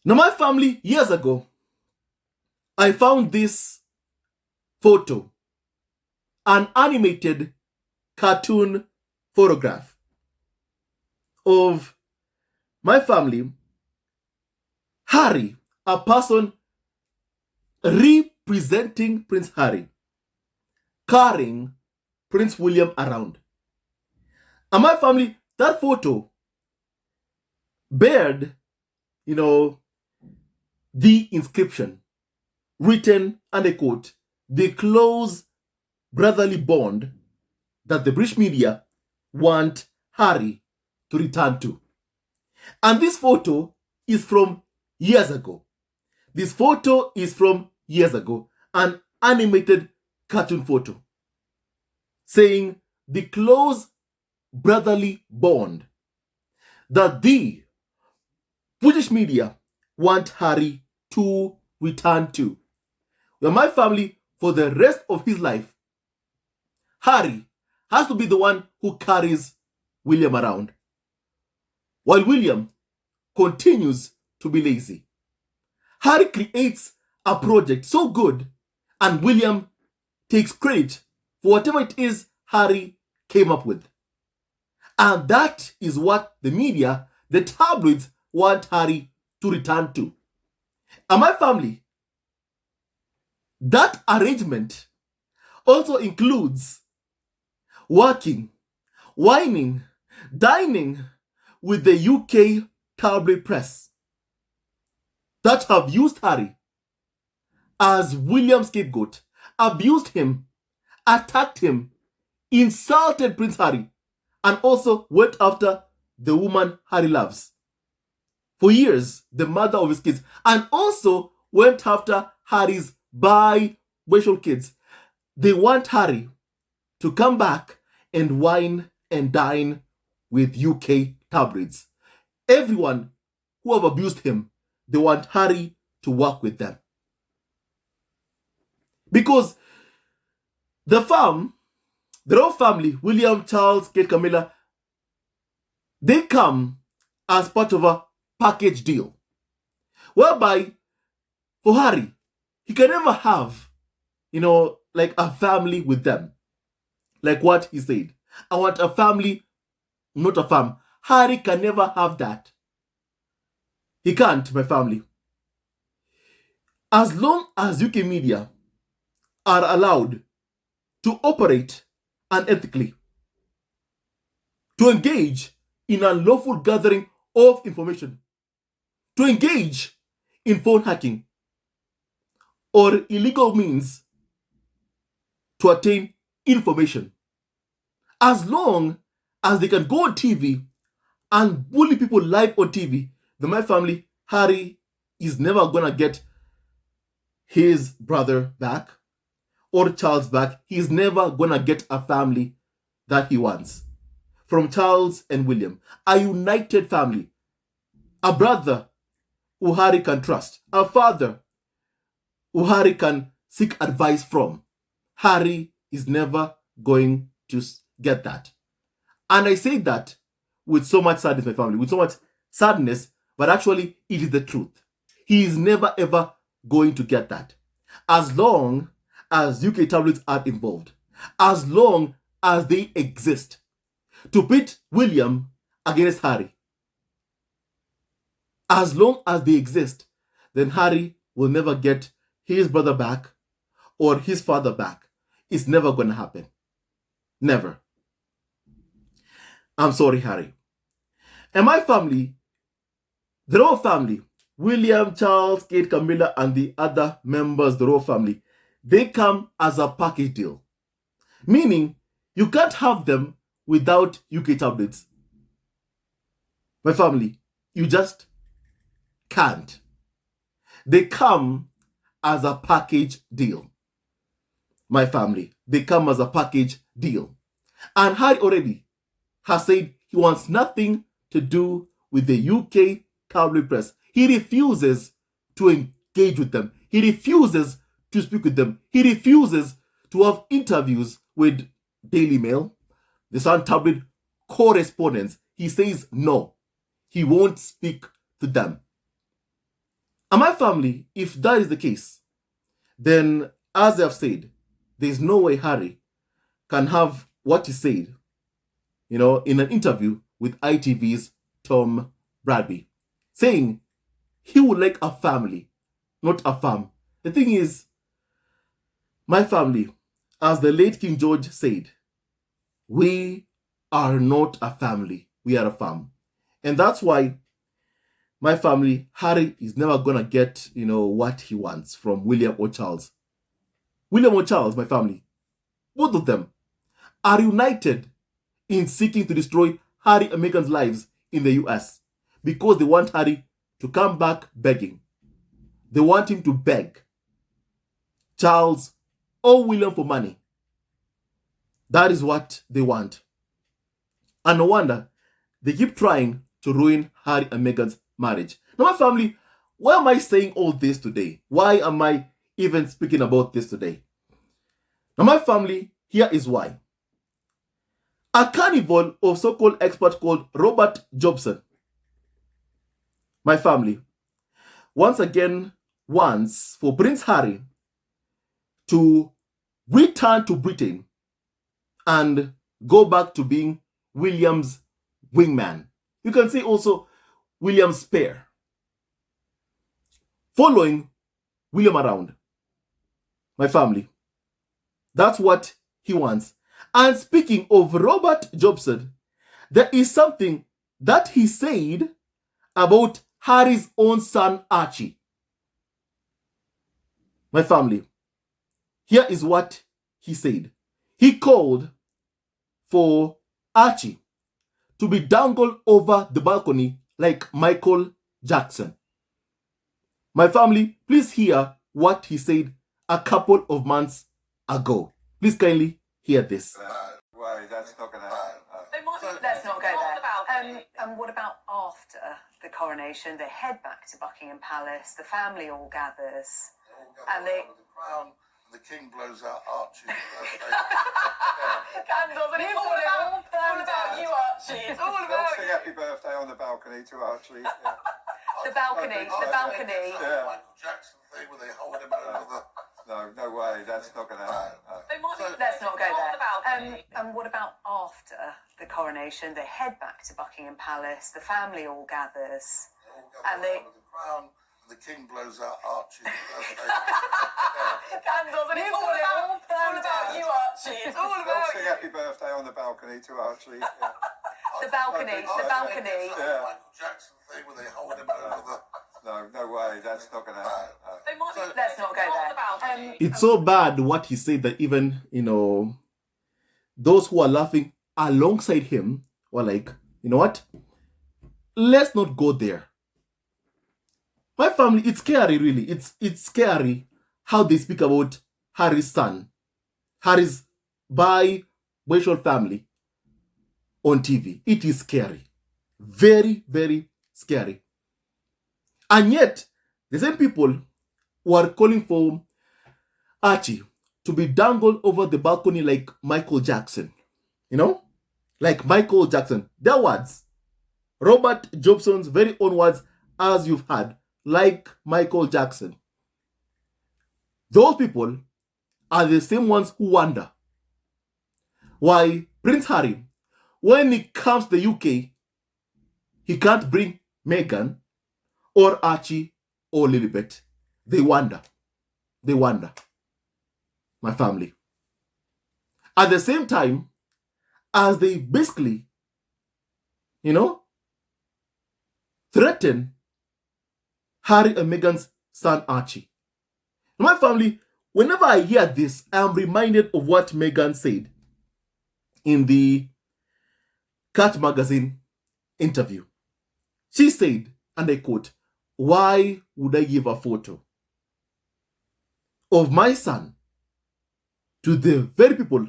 Now, my family, years ago, I found this photo, an animated cartoon photograph of my family, Harry, a person representing Prince Harry, carrying Prince William around. And my family, that photo bared, the inscription written, and I quote, the close brotherly bond that the British media want Harry to return to. And this photo is from years ago. This photo is from years ago, an animated cartoon photo saying the close brotherly bond that the British media want Harry to return to. Well, my family, for the rest of his life, Harry has to be the one who carries William around, while William continues to be lazy. Harry creates a project so good, and William takes credit for whatever it is Harry came up with. And that is what the media, the tabloids, want Harry to return to. And my family, that arrangement also includes working, whining, dining with the UK tabloid press that have used Harry as William's scapegoat, abused him, attacked him, insulted Prince Harry, and also went after the woman Harry loves. For years, the mother of his kids, and also went after Harry's biracial kids. They want Harry to come back and wine and dine with UK tabloids. Everyone who have abused him, they want Harry to work with them. Because the royal family, William, Charles, Kate, Camilla, they come as part of a package deal, whereby for Harry, he can never have, like a family with them. Like what he said, I want a family, not a farm. Harry can never have that. He can't, my family. As long as UK media are allowed to operate unethically, to engage in unlawful gathering of information, to engage in phone hacking or illegal means to attain information, as long as they can go on TV and bully people live on TV, then my family, Harry is never gonna get his brother back or Charles back. He's never gonna get a family that he wants. From Charles and William, a united family, a brother who Harry can trust, a father who Harry can seek advice from. Harry is never going to get that. And I say that with so much sadness, my family, with so much sadness, but actually it is the truth. He is never ever going to get that. As long as UK tabloids are involved, as long as they exist to pit William against Harry, as long as they exist, then Harry will never get his brother back or his father back. It's never going to happen. Never. I'm sorry, Harry. And my family, the royal family, William, Charles, Kate, Camilla, and the other members of the royal family, they come as a package deal. Meaning, you can't have them without UK tabloids. My family, you just can't. They come as a package deal. My family, they come as a package deal. And Harry already has said he wants nothing to do with the UK tabloid press. He refuses to engage with them. He refuses to speak with them. He refuses to have interviews with Daily Mail, the Sun tabloid correspondents. He says no. He won't speak to them. And my family, if that is the case, then as I've said, there's no way Harry can have what he said, in an interview with ITV's Tom Bradby, saying he would like a family, not a farm. The thing is, my family, as the late King George said, we are not a family, we are a farm. And that's why my family, Harry is never gonna get, what he wants from William or Charles. William or Charles, my family, both of them are united in seeking to destroy Harry and Meghan's lives in the US because they want Harry to come back begging. They want him to beg Charles or William for money. That is what they want. And no wonder they keep trying to ruin Harry and Meghan's marriage. Now, my family, why am I saying all this today? Why am I even speaking about this today? Now, my family, here is why. A carnival of so-called expert called Robert Jobson, my family, once again wants for Prince Harry to return to Britain and go back to being William's wingman. You can say also William's spare, following William around. My family, that's what he wants. And speaking of Robert Jobson, there is something that he said about Harry's own son Archie. My family, here is what he said. He called for Archie to be dangled over the balcony like Michael Jackson. My family, please hear what he said a couple of months ago. Please kindly hear this. Wait, that's not going to happen. Let's not go there. And what about after the coronation? They head back to Buckingham Palace. The family all gathers, and they. The crown. The king blows out Archie's birthday. Candles, and it's all about you, Archie. It's all They'll sing happy birthday on the balcony to Archie. Yeah. The balcony. Yeah. Michael Jackson thing where they hold him over the. No way, that's not going to happen. Let's not go there. And what about after the coronation? They head back to Buckingham Palace. The family all gathers, and they. The crown. The king blows out Archie's birthday. Candles, and it's all about you, Archie. It's all They'll about sing happy birthday on the balcony to Archie. Yeah. the balcony. Yeah. Michael Jackson thing where they hold him over the. No way, that's not going to happen. Let's not go there. It's so bad what he said that even, those who are laughing alongside him were like, you know what? Let's not go there. My family, it's scary, really. It's scary how they speak about Harry's son, Harry's biracial family on TV. It is scary. Very, very scary. And yet, the same people who are calling for Archie to be dangled over the balcony like Michael Jackson. Like Michael Jackson. Their words. Robert Jobson's very own words, as you've heard. Like Michael Jackson. Those people are the same ones who wonder why Prince Harry, when he comes to the UK, he can't bring Meghan or Archie or Lilibet. They wonder. My family. At the same time, as they basically, threaten Harry and Meghan's son Archie. My family, whenever I hear this, I am reminded of what Meghan said in the Cat magazine interview. She said, and I quote, "Why would I give a photo of my son to the very people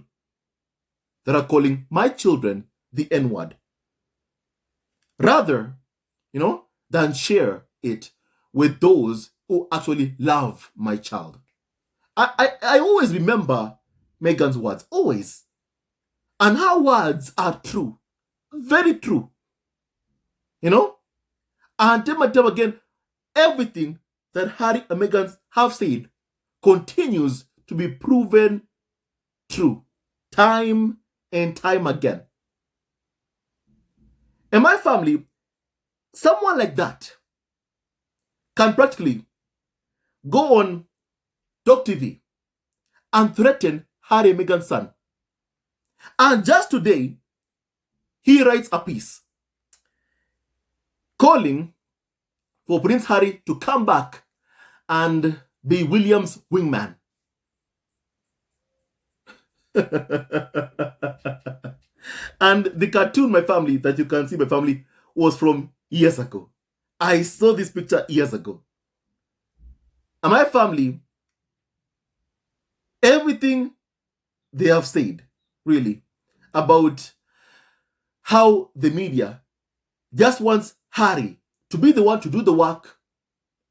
that are calling my children the N-word? Rather, than share it with those who actually love my child." I always remember Meghan's words, always. And her words are true. Very true. And time and time again, everything that Harry and Meghan have said continues to be proven true time and time again. In my family, someone like that can practically go on Talk TV and threaten Harry and Meghan's son. And just today, he writes a piece calling for Prince Harry to come back and be William's wingman. And the cartoon, my family, that you can see, my family, was from years ago. I saw this picture years ago. And my family, everything they have said, really, about how the media just wants Harry to be the one to do the work,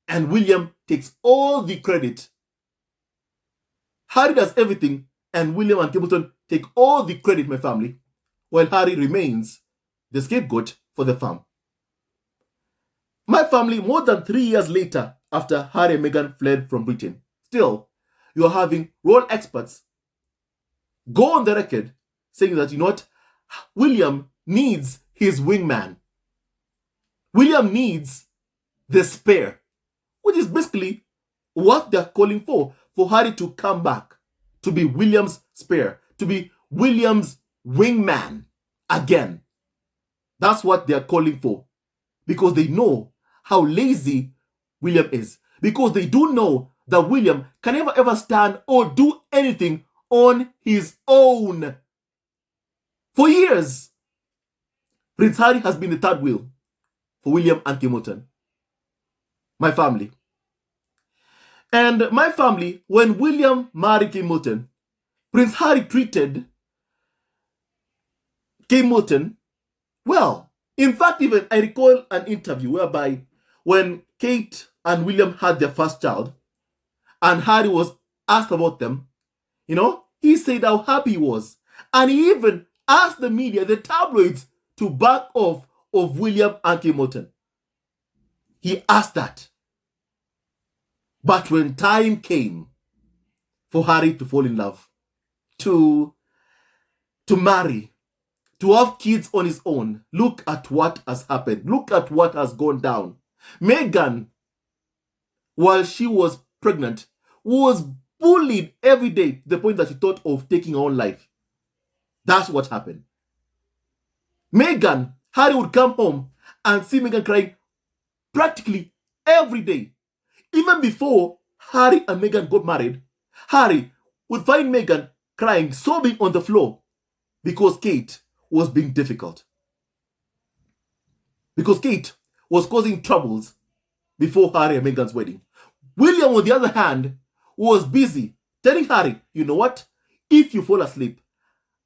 and William takes all the credit. Harry does everything, and William and Templeton take all the credit, my family, while Harry remains the scapegoat for the farm. My family, more than 3 years later, after Harry and Meghan fled from Britain, still, you are having royal experts go on the record saying that, you know what, William needs his wingman. William needs the spare, which is basically what they're calling for Harry to come back, to be William's spare, to be William's wingman again. That's what they're calling for, because they know how lazy William is, because they do know that William can never ever stand or do anything on his own. For years, Prince Harry has been the third wheel for William and Hamilton. My family. And my family, when William married Hamilton, Prince Harry treated Hamilton well. In fact, even I recall an interview whereby when Kate and William had their first child, and Harry was asked about them, you know, he said how happy he was. And he even asked the media, the tabloids, to back off of William and Hamilton. He asked that. But when time came for Harry to fall in love, to marry, to have kids on his own, look at what has happened. Look at what has gone down. Meghan, while she was pregnant, was bullied every day to the point that she thought of taking her own life. That's what happened. Meghan, Harry would come home and see Meghan crying practically every day. Even before Harry and Meghan got married, Harry would find Meghan crying, sobbing on the floor because Kate was being difficult. Because Kate was causing troubles before Harry and Meghan's wedding. William, on the other hand, was busy telling Harry, you know what? If you fall asleep,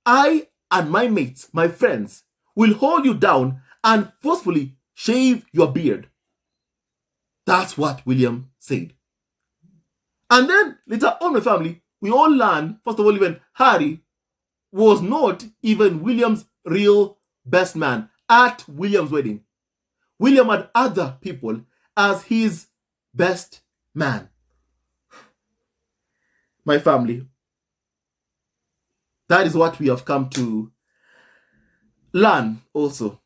I and my mates, my friends, will hold you down and forcefully shave your beard. That's what William said. And then later on, my family, we all learned, first of all, even Harry was not even William's real best man at William's wedding. William had other people as his best man. My family, that is what we have come to learn also.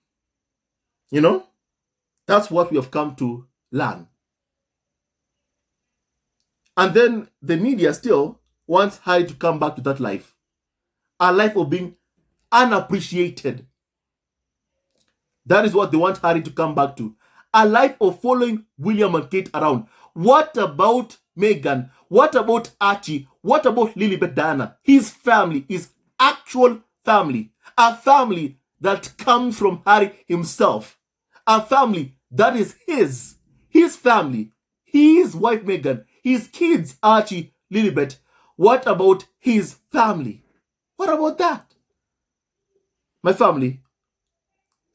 You know, that's what we have come to learn. And then the media still wants Harry to come back to that life. A life of being unappreciated. That is what they want Harry to come back to. A life of following William and Kate around. What about Meghan? What about Archie? What about Lilibet Diana? His family, his actual family. A family that comes from Harry himself. A family that is his family. His wife Meghan. His kids, Archie, Lilibet. What about his family? What about that? My family.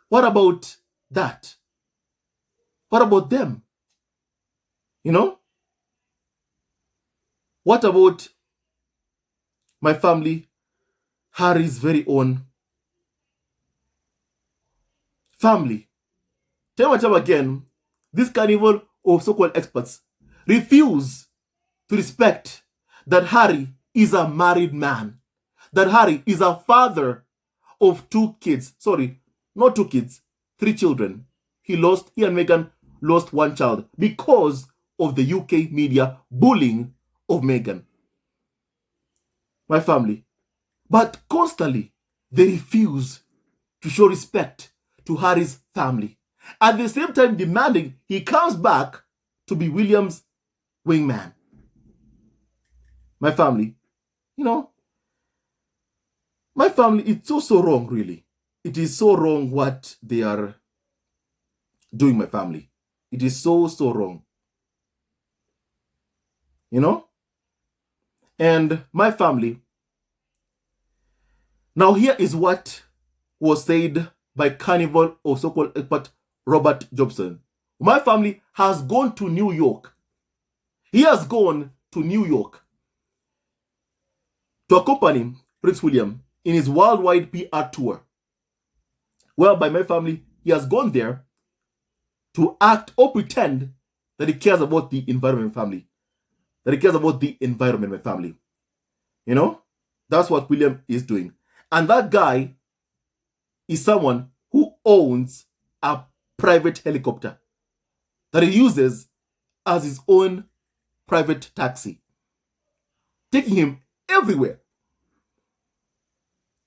What about that? What about them? You know? What about my family, Harry's very own family? Time and time again, this carnival of so-called experts, refuse to respect that Harry is a married man, that Harry is a father of 2 kids. Sorry, not 2 kids, 3 children. He and Meghan lost 1 child because of the UK media bullying of Meghan. My family. But constantly, they refuse to show respect to Harry's family. At the same time, demanding he comes back to be William's wingman. My family, my family, it's so wrong, really. It is so wrong what they are doing, my family. It is so wrong. And my family, now here is what was said by Carnival or so-called expert Robert Jobson. My family has gone to New York. He has gone to New York to accompany Prince William in his worldwide PR tour. Whereby my family, he has gone there to act or pretend that he cares about the environment, family. That he cares about the environment, my family. That's what William is doing. And that guy is someone who owns a private helicopter that he uses as his own private taxi, taking him everywhere.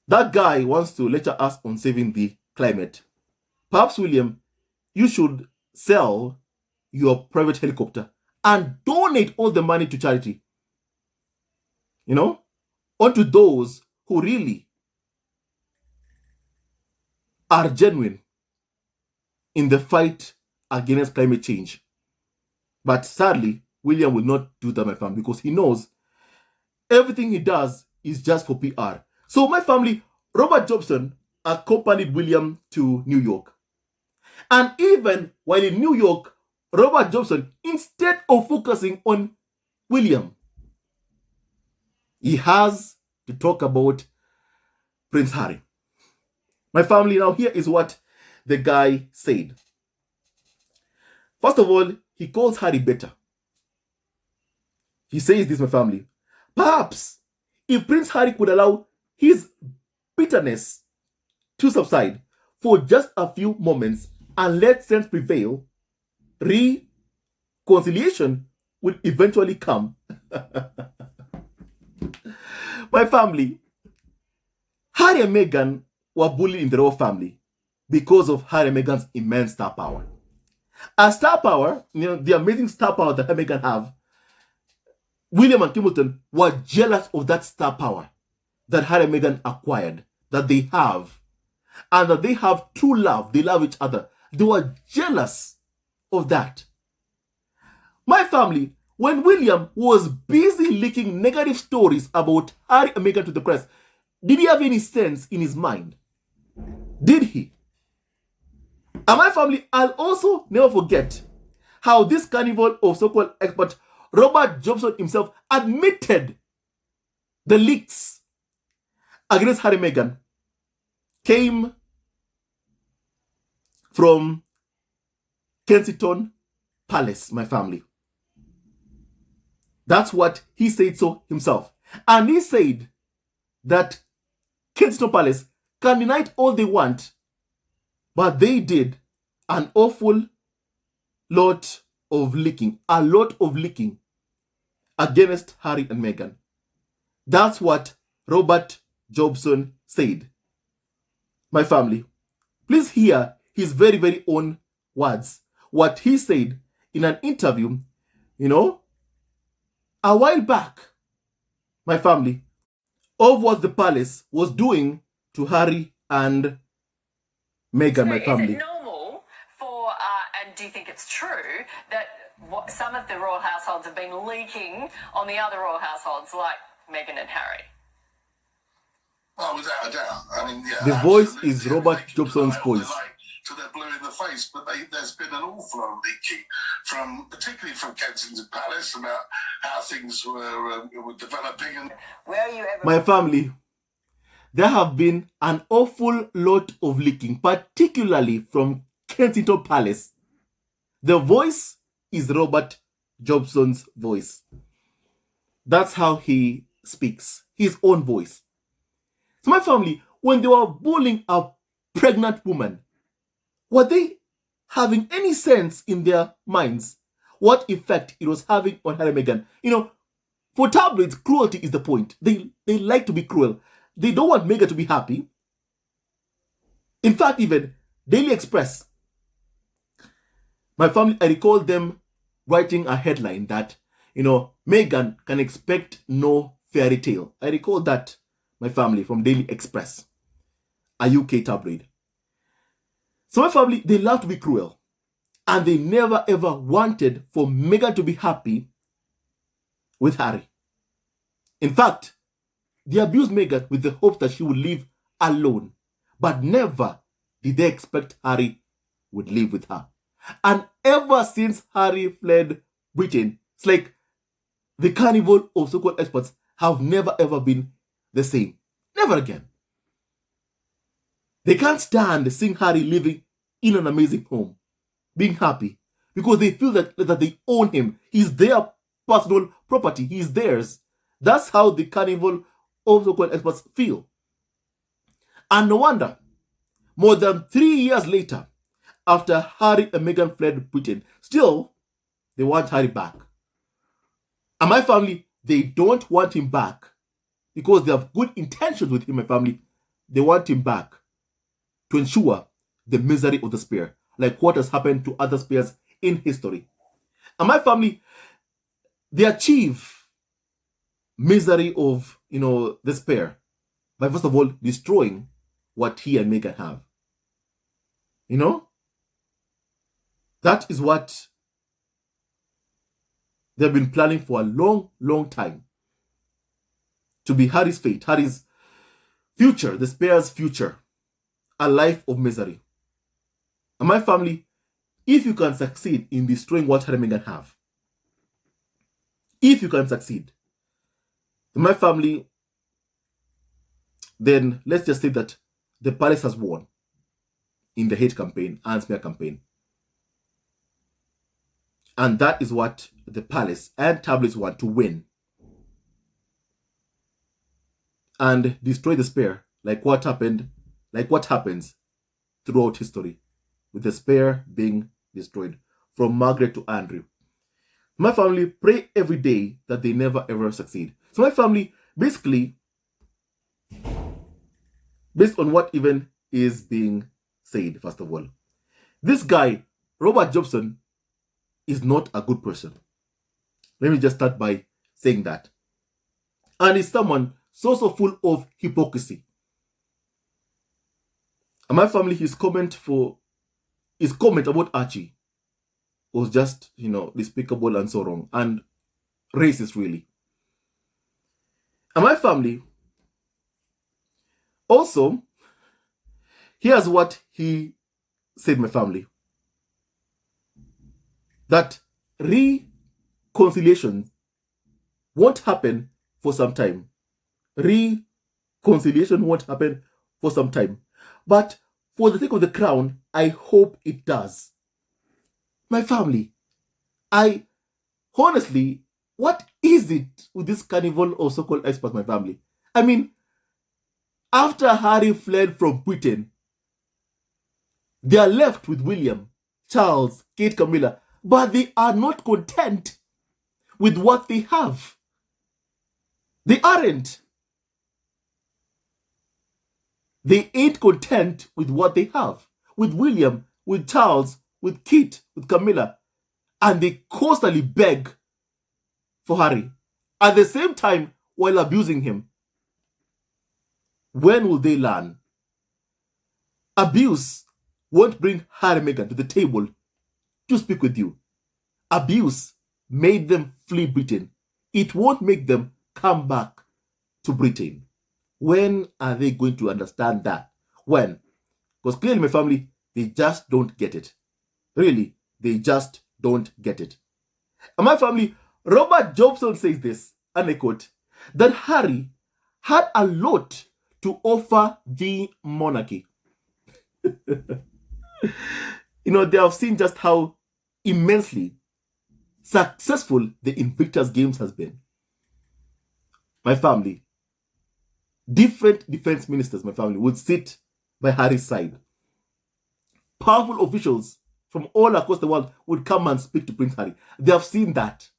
That guy wants to lecture us on saving the climate. Perhaps, William, you should sell your private helicopter and donate all the money to charity. Onto those who really are genuine in the fight against climate change. But sadly, William will not do that, my family, because he knows everything he does is just for PR. So my family, Robert Jobson accompanied William to New York. And even while in New York, Robert Jobson, instead of focusing on William, he has to talk about Prince Harry. My family, now here is what the guy said. First of all, he calls Harry better. He says this, my family. Perhaps if Prince Harry could allow his bitterness to subside for just a few moments and let sense prevail, reconciliation will eventually come. My family, Harry and Meghan were bullied in the royal family because of Harry and Meghan's immense star power. A star power, the amazing star power that Harry and Meghan have, William and Kimberton were jealous of that star power that Harry and Meghan acquired, that they have, and that they have true love. They love each other. They were jealous of that. My family, when William was busy leaking negative stories about Harry and Meghan to the press, did he have any sense in his mind? Did he? And my family, I'll also never forget how this carnival of so-called expert Robert Jobson himself admitted the leaks against Harry and Meghan came from Kensington Palace, my family. That's what he said so himself. And he said that Kensington Palace can deny all they want, but they did an awful lot of leaking, against Harry and Meghan. That's what Robert Jobson said. My family, please hear his very, very own words. What he said in an interview, a while back, my family, of what the palace was doing to Harry and Meghan, my family. Is it normal for, and do you think it's true, that some of the royal households have been leaking on the other royal households, like Meghan and Harry? Oh, without a doubt. I mean, yeah. The voice is Robert Jobson's voice. To their blue in the face, but there's been an awful lot of leaking, particularly from Kensington Palace, about how things were developing. And where are you ever? My family, there have been an awful lot of leaking, particularly from Kensington Palace. The voice is Robert Jobson's voice. That's how he speaks, his own voice. So my family, when they were bullying a pregnant woman, were they having any sense in their minds what effect it was having on Harry and Meghan? For tabloids, cruelty is the point. They like to be cruel. They don't want Meghan to be happy. In fact, even Daily Express, my family, I recall them writing a headline that, Meghan can expect no fairy tale. I recall that, my family, from Daily Express, a UK tabloid. So my family, they love to be cruel. And they never ever wanted for Meghan to be happy with Harry. In fact, they abused Meghan with the hope that she would live alone. But never did they expect Harry would live with her. And ever since Harry fled Britain, it's like the carnival of so-called experts have never ever been the same. Never again. They can't stand seeing Harry living in an amazing home, being happy, because they feel that they own him. He's their personal property. He's theirs. That's how the carnival of so-called experts feel. And no wonder, more than 3 years later, after Harry and Meghan fled Britain, still, they want Harry back. And my family, they don't want him back because they have good intentions with him, my family. They want him back to ensure the misery of the spare, like what has happened to other spares in history. And my family, they achieve misery of, the spare by first of all destroying what he and Meghan have. That is what they've been planning for a long, long time. To be Harry's fate, Harry's future, the spare's future, a life of misery. And my family, if you can succeed in destroying what Harry and Meghan have, if you can succeed, my family, then let's just say that the palace has won in the hate campaign and smear campaign. And that is what the palace and tabloids want, to win. And destroy the spare, like what happens throughout history, with the spare being destroyed, from Margaret to Andrew. My family, pray every day that they never ever succeed. So my family, basically, based on what even is being said, first of all, this guy, Robert Jobson, is not a good person. Let me just start by saying that. And he's someone so full of hypocrisy. And my family, his comment about Archie was just, despicable and so wrong and racist, really. And my family, also, here's what he said, my family, that reconciliation won't happen for some time. Reconciliation won't happen for some time. But for the sake of the crown, I hope it does. My family, honestly, what is it with this carnival of so-called experts, my family? I mean, after Harry fled from Britain, they are left with William, Charles, Kate, Camilla, but they are not content with what they have. They aren't. They ain't content with what they have. With William, with Charles, with Kate, with Camilla. And they constantly beg for Harry. At the same time, while abusing him. When will they learn? Abuse won't bring Harry and Meghan to the table to speak with you. Abuse made them flee Britain. It won't make them come back to Britain. When are they going to understand that? When? Because clearly, my family, they just don't get it. Really, they just don't get it. And my family, Robert Jobson says this, and I quote, that Harry had a lot to offer the monarchy. They have seen just how immensely successful the Invictus Games has been. My family, different defense ministers, my family, would sit by Harry's side. Powerful officials from all across the world would come and speak to Prince Harry. They have seen that.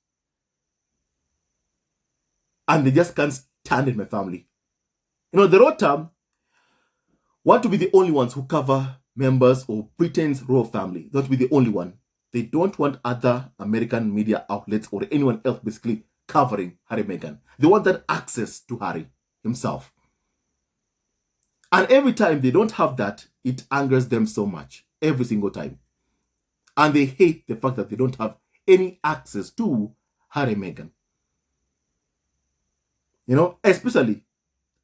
And they just can't stand it, my family. You know, the Rota want to be the only ones who cover members of Britain's royal family. They want to be the only one. They don't want other American media outlets or anyone else basically covering Harry and Meghan. They want that access to Harry himself. And every time they don't have that, it angers them so much. Every single time. And they hate the fact that they don't have any access to Harry and Meghan. You know, especially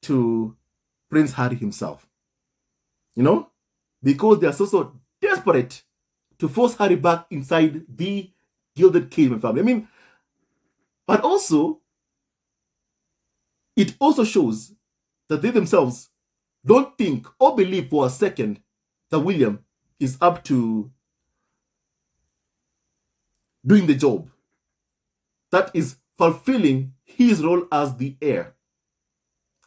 to Prince Harry himself. You know, because they are so desperate to force Harry back inside the gilded cage, my family. I mean, but also, it also shows that they themselves don't think or believe for a second that William is up to doing the job. That is fulfilling his role as the heir.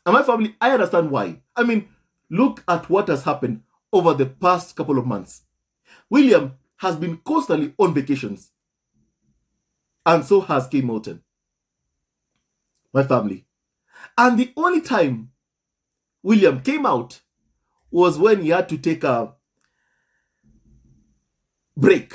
And my family, I understand why. I mean, look at what has happened over the past couple of months. William has been constantly on vacations. And so has Kate Moulton. My family. And the only time William came out was when he had to take a break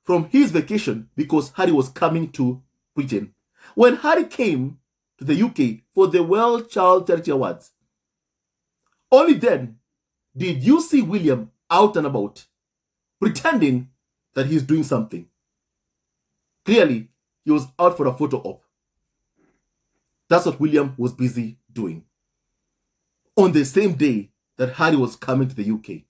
from his vacation because Harry was coming to Britain. When Harry came to the UK for the World Child Charity Awards, only then did you see William out and about, pretending that he's doing something. Clearly, he was out for a photo op. That's what William was busy doing. On the same day that Harry was coming to the UK,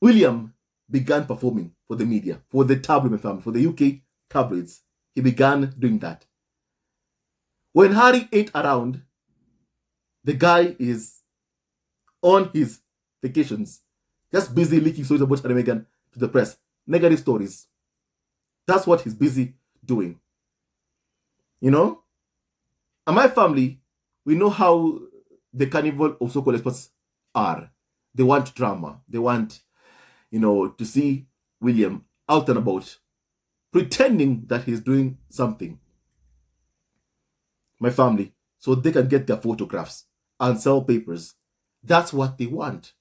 William began performing for the media, for the tabloid family, for the UK tabloids. He began doing that. When Harry ain't around, the guy is on his vacations, just busy leaking stories about Harry and Meghan to the press. Negative stories. That's what he's busy doing. You know? And my family, we know how the carnival of so-called experts are. They want drama. They want, you know, to see William out and about, pretending that he's doing something. My family, so they can get their photographs and sell papers. That's what they want.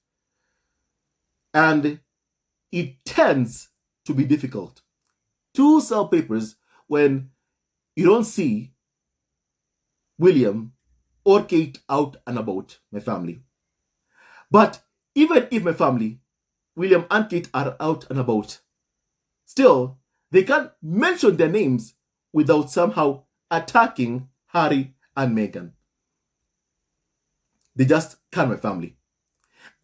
And it tends to be difficult to sell papers when you don't see William or Kate out and about, my family. But even if my family, William and Kate, are out and about, still, they can't mention their names without somehow attacking Harry and Meghan. They just can't, my family.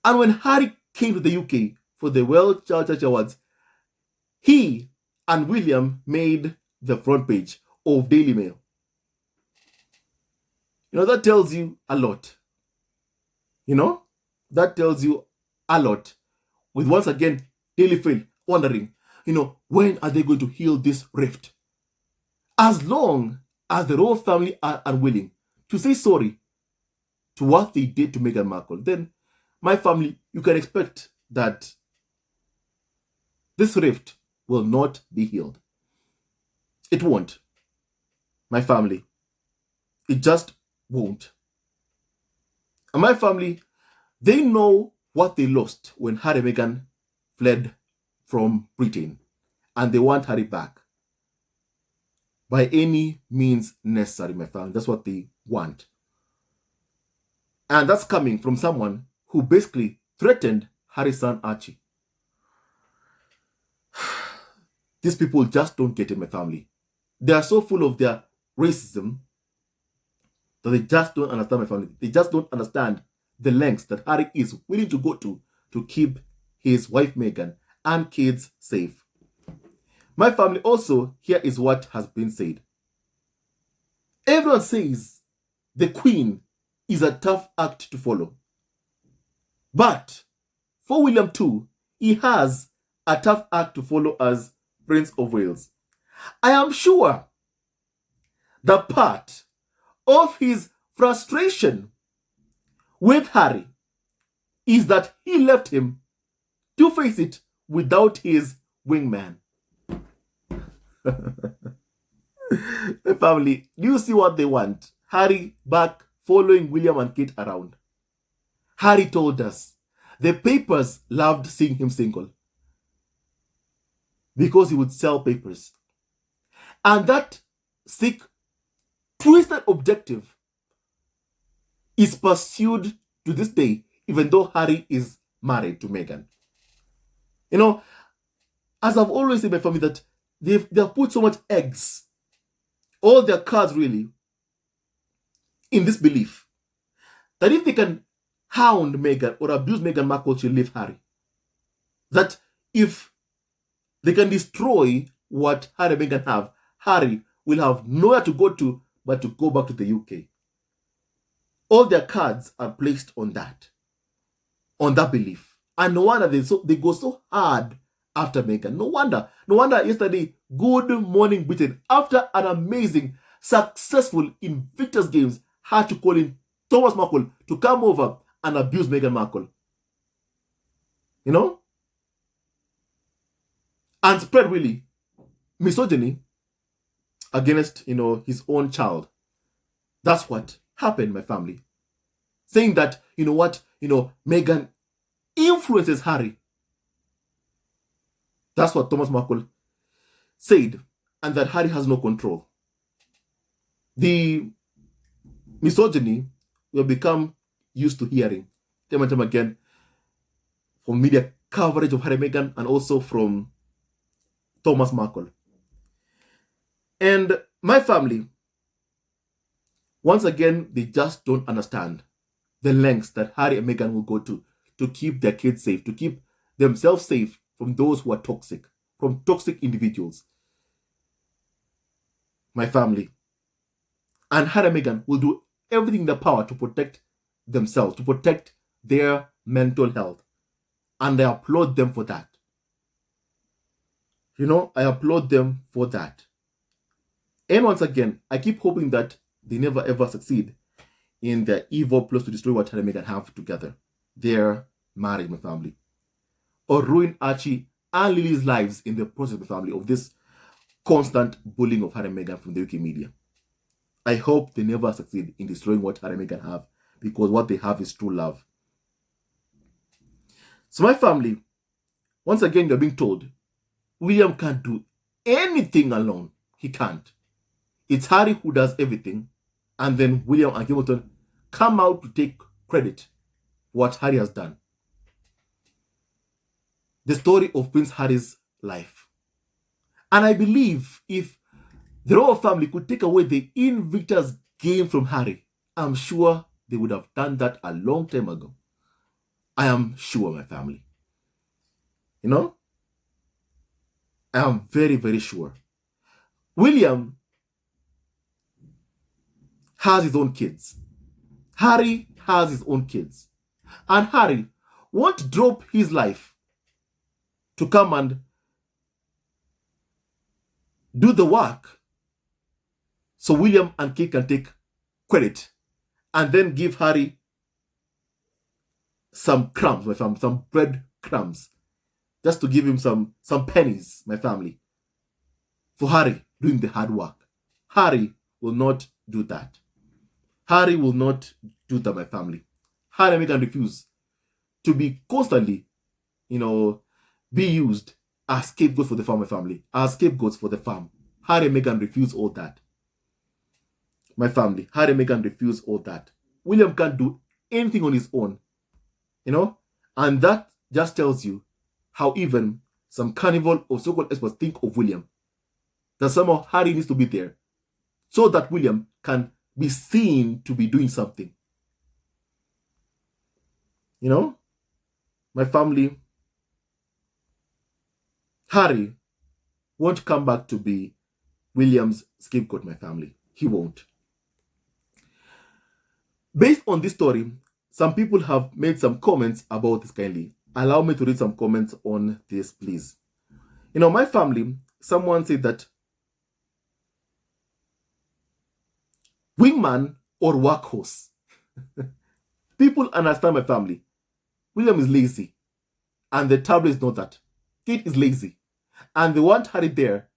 And when Harry came to the UK for the World Child Charity Awards, he and William made the front page of Daily Mail. You know, that tells you a lot. You know, that tells you a lot. With once again, Daily Mail wondering, you know, when are they going to heal this rift? As long as the royal family are unwilling to say sorry to what they did to Meghan Markle, then, my family, you can expect that this rift will not be healed. It won't. My family. It just won't. And my family, they know what they lost when Harry and Meghan fled from Britain. And they want Harry back. By any means necessary, my family. That's what they want. And that's coming from someone who basically threatened Harry's son Archie. These people just don't get it, my family. They are so full of their racism that they just don't understand, my family. They just don't understand the lengths that Harry is willing to go to keep his wife Meghan and kids safe. My family, also, here is what has been said. Everyone says the Queen is a tough act to follow. But for William too, he has a tough act to follow as Prince of Wales. I am sure that part of his frustration with Harry is that he left him to face it without his wingman. The family, do you see what they want? Harry back following William and Kate around. Harry told us the papers loved seeing him single because he would sell papers. And that sick, twisted objective is pursued to this day, even though Harry is married to Meghan. You know, as I've always said, my family, that they've put so much eggs, all their cards really, in this belief that if they can hound Meghan or abuse Meghan Markle, she'll leave Harry. That if they can destroy what Harry and Meghan have, Harry will have nowhere to go to but to go back to the UK. All their cards are placed on that belief. And no wonder they go so hard after Meghan. No wonder yesterday, Good Morning Britain, after an amazing, successful Invictus Games, had to call in Thomas Markle to come over and abuse Meghan Markle. You know? And spread really misogyny against, his own child. That's what happened, my family. Saying that, Meghan influences Harry. That's what Thomas Markle said, and that Harry has no control. The misogyny will become used to hearing time and time again from media coverage of Harry and Meghan and also from Thomas Markle. And my family, once again, they just don't understand the lengths that Harry and Meghan will go to keep their kids safe, to keep themselves safe from those who are toxic, from toxic individuals. My family. And Harry and Meghan will do everything in their power to protect themselves, to protect their mental health. And I applaud them for that. I applaud them for that. And once again, I keep hoping that they never ever succeed in their evil plots to destroy what Harry and Meghan have together. Their marriage, my family. Or ruin Archie and Lily's lives in the process, my family, of this constant bullying of Harry and Meghan from the UK media. I hope they never succeed in destroying what Harry and Meghan have, because what they have is true love. So my family, once again, you're being told, William can't do anything alone. He can't. It's Harry who does everything, and then William and Hamilton come out to take credit for what Harry has done. The story of Prince Harry's life. And I believe if the royal family could take away the Invictus game from Harry, I'm sure they would have done that a long time ago. I am sure, my family. I am very, very sure. William has his own kids. Harry has his own kids. And Harry won't drop his life to come and do the work so William and Kate can take credit and then give Harry some crumbs, my family, some bread crumbs, just to give him some pennies, my family, for Harry doing the hard work. Harry will not do that. Harry will not do that, my family. Harry and Meghan refuse to be constantly, be used as scapegoats for the farm, my family, as scapegoats for the farm. Harry and Meghan refuse all that. My family, Harry and Meghan refuse all that. William can't do anything on his own, and that just tells you how even some carnival or so-called experts think of William. That somehow Harry needs to be there so that William can be seen to be doing something. My family, Harry won't come back to be William's scapegoat, my family. He won't. Based on this story, some people have made some comments about this kindly. Allow me to read some comments on this, please. My family, someone said that Wingman or workhorse. People understand my family. William is lazy, and the tabloids know that. Kate is lazy, and they want Harry there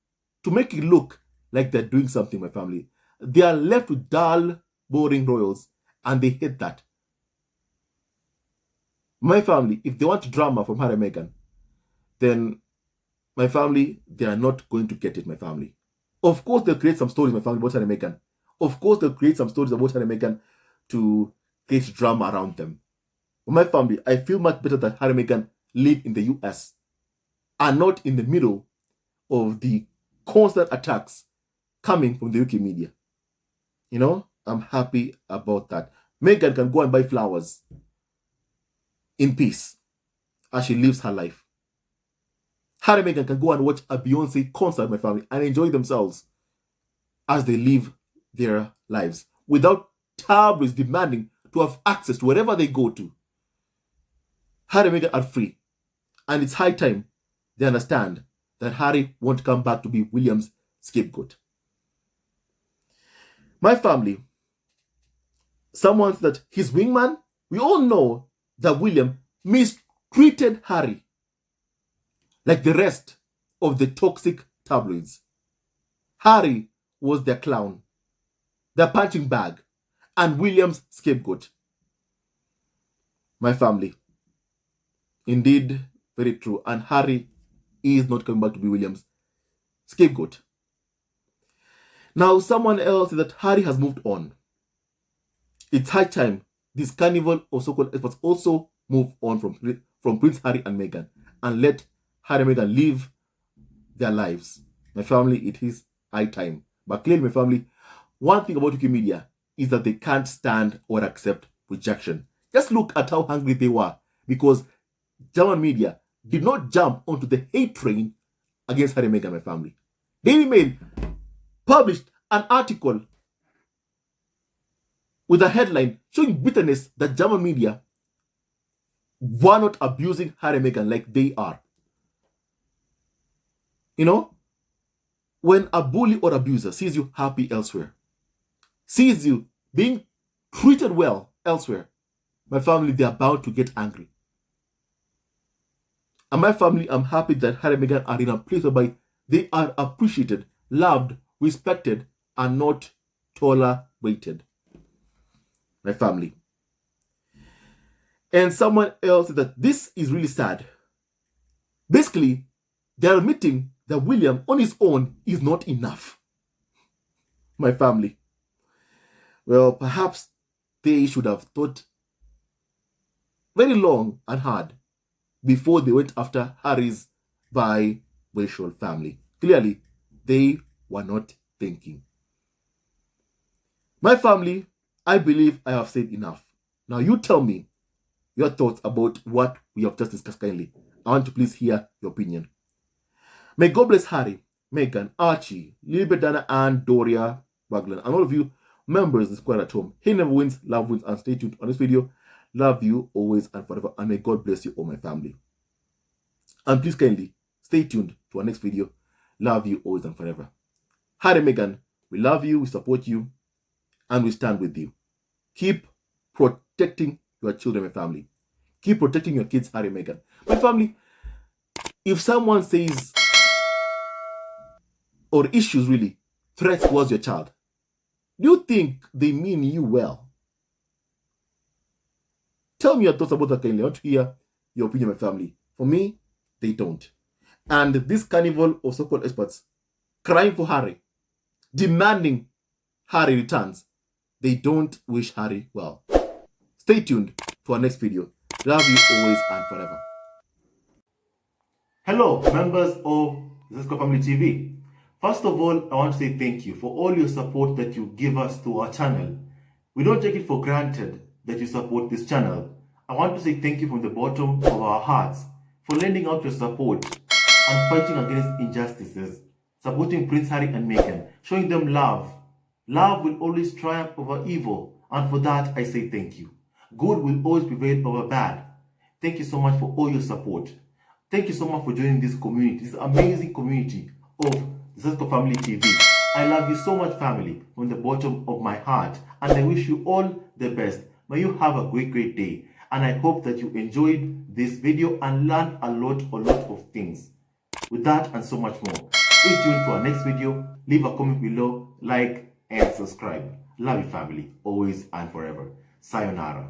to make it look like they're doing something, my family. They are left with dull, boring royals, and they hate that. My family, if they want drama from Harry and Meghan, then my family, they are not going to get it, my family. Of course, they'll create some stories, my family, about Harry and Meghan. Of course, they'll create some stories about Harry and Meghan to create drama around them. But my family, I feel much better that Harry and Meghan live in the US and not in the middle of the constant attacks coming from the UK media. You know, I'm happy about that. Meghan can go and buy flowers in peace as she lives her life. Harry and Meghan can go and watch a Beyonce concert, my family, and enjoy themselves as they live their lives without tabloids demanding to have access to wherever they go to. Harry and Meghan are free, and it's high time they understand that Harry won't come back to be William's scapegoat. My family, someone said that his wingman, we all know that William mistreated Harry like the rest of the toxic tabloids. Harry was their clown, their punching bag, and William's scapegoat. My family, indeed, very true. And Harry is not coming back to be William's scapegoat. Now, someone else said that Harry has moved on. It's high time this carnival of so-called experts also move on from Prince Harry and Meghan and let Harry and Meghan live their lives. My family, it is high time. But clearly, my family, one thing about UK media is that they can't stand or accept rejection. Just look at how hungry they were because German media did not jump onto the hate train against Harry and Meghan, my family. Daily Mail published an article with a headline showing bitterness that German media were not abusing Harry and Meghan like they are. You know, when a bully or abuser sees you happy elsewhere, sees you being treated well elsewhere, my family, they are bound to get angry. And my family, I'm happy that Harry and Meghan are in a place whereby they are appreciated, loved, respected, and not tolerated. My family. And someone else said that this is really sad. Basically, they're admitting that William on his own is not enough. My family. Well, perhaps they should have thought very long and hard before they went after Harry's biracial family. Clearly, they were not thinking. My family, I believe I have said enough. Now you tell me your thoughts about what we have just discussed kindly. I want to please hear your opinion. May God bless Harry, Meghan, Archie, Lilibet, Dana, and Doria Wagland, and all of you members of the squad at home. He never wins, love wins, and stay tuned on this video. Love you always and forever, and may God bless you all, my family. And please kindly stay tuned to our next video. Love you always and forever. Harry and Meghan, we love you, we support you, and we stand with you. Keep protecting your children, my family. Keep protecting your kids, Harry and Meghan. My family, if someone says or issues really threats towards your child, do you think they mean you well? Tell me your thoughts about that kindly. I want to hear your opinion, my family. For me, they don't. And this carnival of so-called experts crying for Harry, demanding Harry returns, they don't wish Harry well. Stay tuned to our next video. Love you always and forever. Hello, members of Zesco Family TV. First of all, I want to say thank you for all your support that you give us to our channel. We don't take it for granted that you support this channel. I want to say thank you from the bottom of our hearts for lending out your support and fighting against injustices, supporting Prince Harry and Meghan, showing them love. Love will always triumph over evil, and for that I say thank you. Good will always prevail over bad. Thank you so much for all your support. Thank you so much for joining this community, this amazing community of Zesco Family TV. I love you so much, family, from the bottom of my heart, and I wish you all the best. May you have a great day, and I hope that you enjoyed this video and learned a lot of things. With that and so much more, stay tuned to our next video. Leave a comment below, like, and subscribe. Love you, family, always and forever. Sayonara.